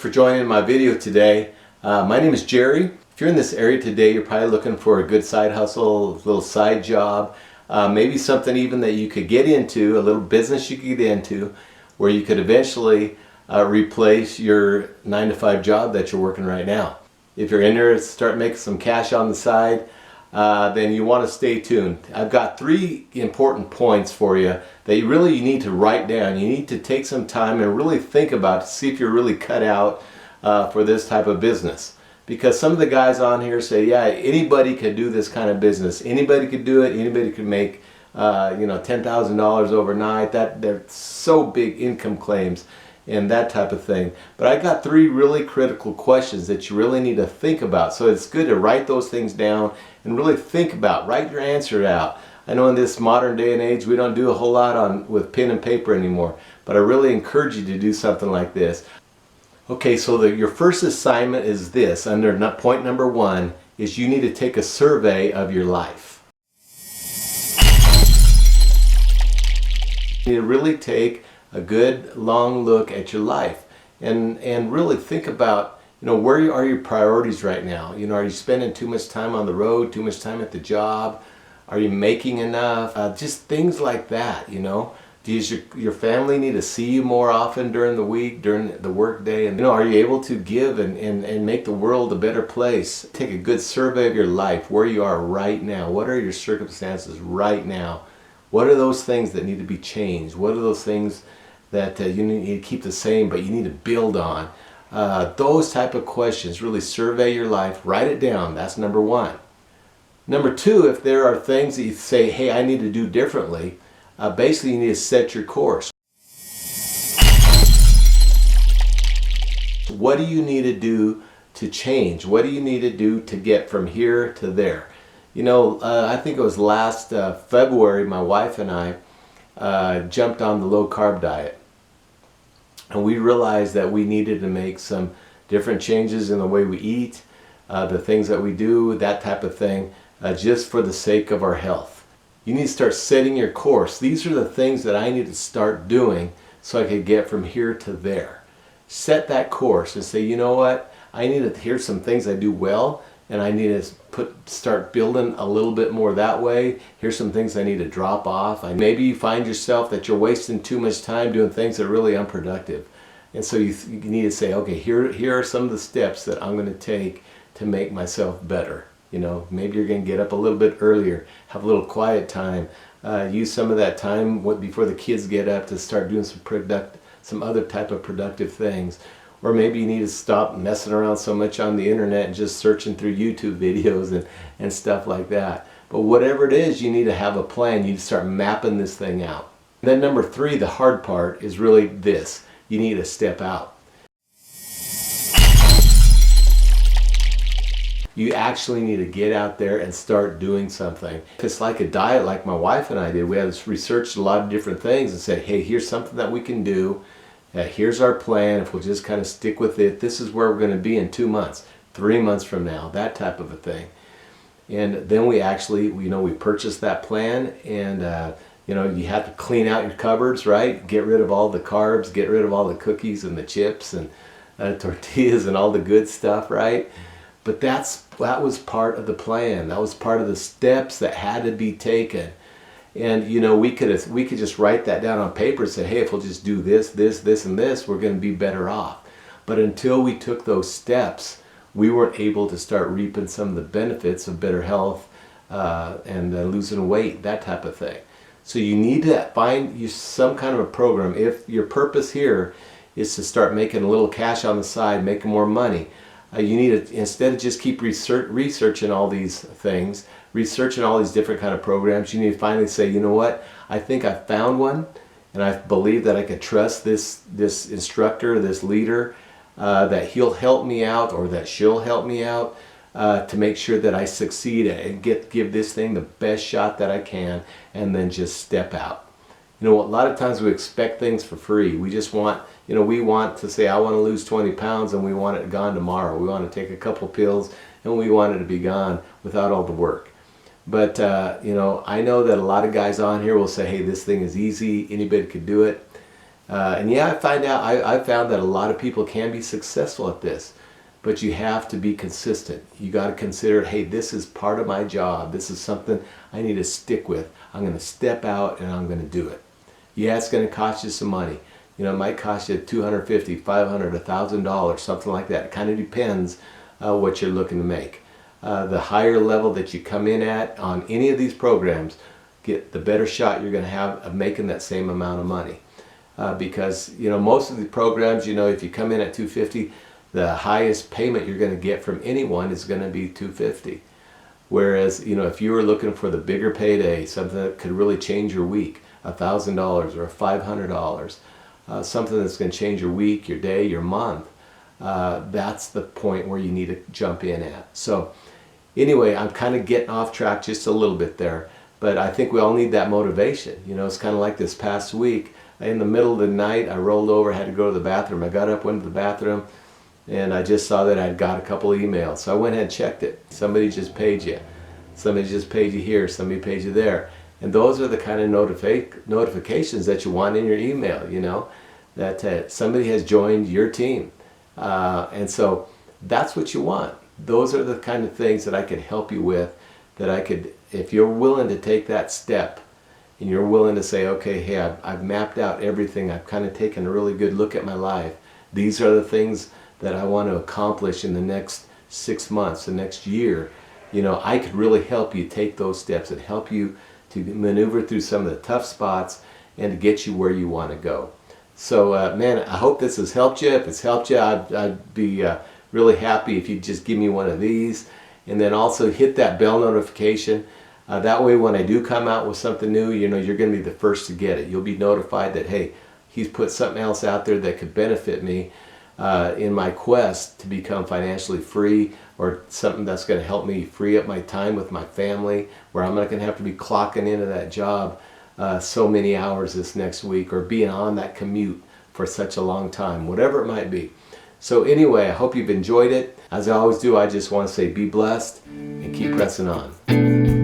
for joining my video today. My name is Jerry. If you're in this area today, you're probably looking for a good side hustle, a little side job, maybe something even that you could get into, a little business you could get into, where you could eventually replace your 9-to-5 job that you're working right now. If you're in there to start making some cash on the side, then you want to stay tuned. I've got 3 important points for you that you need to write down. You need to take some time and really think about to see if you're really cut out for this type of business. Because some of the guys on here say, yeah, anybody could do this kind of business. Anybody could do it. Anybody could make $10,000 overnight. They're so big income claims and that type of thing. But I got 3 really critical questions that you really need to think about. So it's good to write those things down and really think about, write your answer out. I know in this modern day and age we don't do a whole lot with pen and paper anymore, but I really encourage you to do something like this. Okay, so your first assignment is this, under point number 1, is you need to take a survey of your life. You need to really take a good long look at your life and really think about, where are your priorities right now? Are you spending too much time on the road, too much time at the job? Are you making enough? Just things like that, Does your family need to see you more often during the week, during the work day? And are you able to give and make the world a better place? Take a good survey of your life, where you are right now. What are your circumstances right now? What are those things that need to be changed? What are those things that you need to keep the same but you need to build on? Those type of questions. Really survey your life, write it down. That's number 1. Number 2, if there are things that you say, hey, I need to do differently, basically you need to set your course. What do you need to do to change? What do you need to do to get from here to there? I think it was last February, my wife and I jumped on the low carb diet. And we realized that we needed to make some different changes in the way we eat, the things that we do, that type of thing, just for the sake of our health. You need to start setting your course. These are the things that I need to start doing so I could get from here to there. Set that course and say, you know what? I need to, here's some things I do well, and I need to start building a little bit more that way. Here's some things I need to drop off. Maybe you find yourself that you're wasting too much time doing things that are really unproductive. And so you need to say, okay, here are some of the steps that I'm going to take to make myself better. Maybe you're going to get up a little bit earlier, have a little quiet time, use some of that time before the kids get up to start doing some other type of productive things. Or maybe you need to stop messing around so much on the internet and just searching through YouTube videos and stuff like that. But whatever it is, you need to have a plan. You need to start mapping this thing out. And then number 3, the hard part, is really this. You need to step out. You actually need to get out there and start doing something. It's like a diet like my wife and I did. We had researched a lot of different things and said, hey, here's something that we can do. Here's our plan. If we'll just kind of stick with it, this is where we're going to be in 2 months, 3 months from now, that type of a thing. And then we actually, we purchased that plan, and you have to clean out your cupboards, right? Get rid of all the carbs, get rid of all the cookies and the chips and tortillas and all the good stuff, right? But that was part of the plan. That was part of the steps that had to be taken. And we could just write that down on paper and say, hey, if we'll just do this, this, this, and this, we're going to be better off. But until we took those steps, we weren't able to start reaping some of the benefits of better health and losing weight, that type of thing. So you need to find some kind of a program. If your purpose here is to start making a little cash on the side, making more money, you need to, instead of just keep researching all these things, researching all these different kind of programs, you need to finally say, you know what, I think I found one, and I believe that I could trust this instructor, this leader, that he'll help me out, or that she'll help me out to make sure that I succeed and give this thing the best shot that I can, and then just step out. A lot of times we expect things for free. We just want, we want to say, I want to lose 20 pounds, and we want it gone tomorrow. We want to take a couple pills, and we want it to be gone without all the work. But, I know that a lot of guys on here will say, hey, this thing is easy. Anybody could do it. And yeah, I found that a lot of people can be successful at this, but you have to be consistent. You got to consider, hey, this is part of my job. This is something I need to stick with. I'm going to step out and I'm going to do it. Yeah, it's going to cost you some money. You know, it might cost you $250, $500, $1,000, something like that. It kind of depends what you're looking to make. The higher level that you come in at on any of these programs, the better shot you're going to have of making that same amount of money. Because, you know, most of the programs, you know, if you come in at $250, the highest payment you're going to get from anyone is going to be $250. Whereas, you know, if you were looking for the bigger payday, something that could really change your week, $1,000 or $500, something that's going to change your week, your day, your month, that's the point where you need to jump in at. So anyway, I'm kind of getting off track just a little bit there, but I think we all need that motivation. You know, it's kind of like this past week. In the middle of the night, I rolled over, had to go to the bathroom. I got up, went to the bathroom, and I just saw that I'd got a couple of emails. So I went ahead and checked it. Somebody just paid you. Somebody just paid you here. Somebody paid you there. And those are the kind of notifications that you want in your email, you know, that somebody has joined your team. And so that's what you want. Those are the kind of things that I could help you with, that I could, if you're willing to take that step, and you're willing to say, okay, hey, I've mapped out everything. I've kind of taken a really good look at my life. These are the things that I want to accomplish in the next 6 months, the next year. You know, I could really help you take those steps and help you to maneuver through some of the tough spots and to get you where you want to go. So, man, I hope this has helped you. If it's helped you, I'd be really happy if you'd just give me one of these. And then also hit that bell notification. That way when I do come out with something new, you know, you're going to be the first to get it. You'll be notified that, hey, he's put something else out there that could benefit me in my quest to become financially free, or something that's going to help me free up my time with my family, where I'm not going to have to be clocking into that job so many hours this next week, or being on that commute for such a long time, whatever it might be. So anyway, I hope you've enjoyed it. As I always do, I just want to say be blessed and keep pressing on.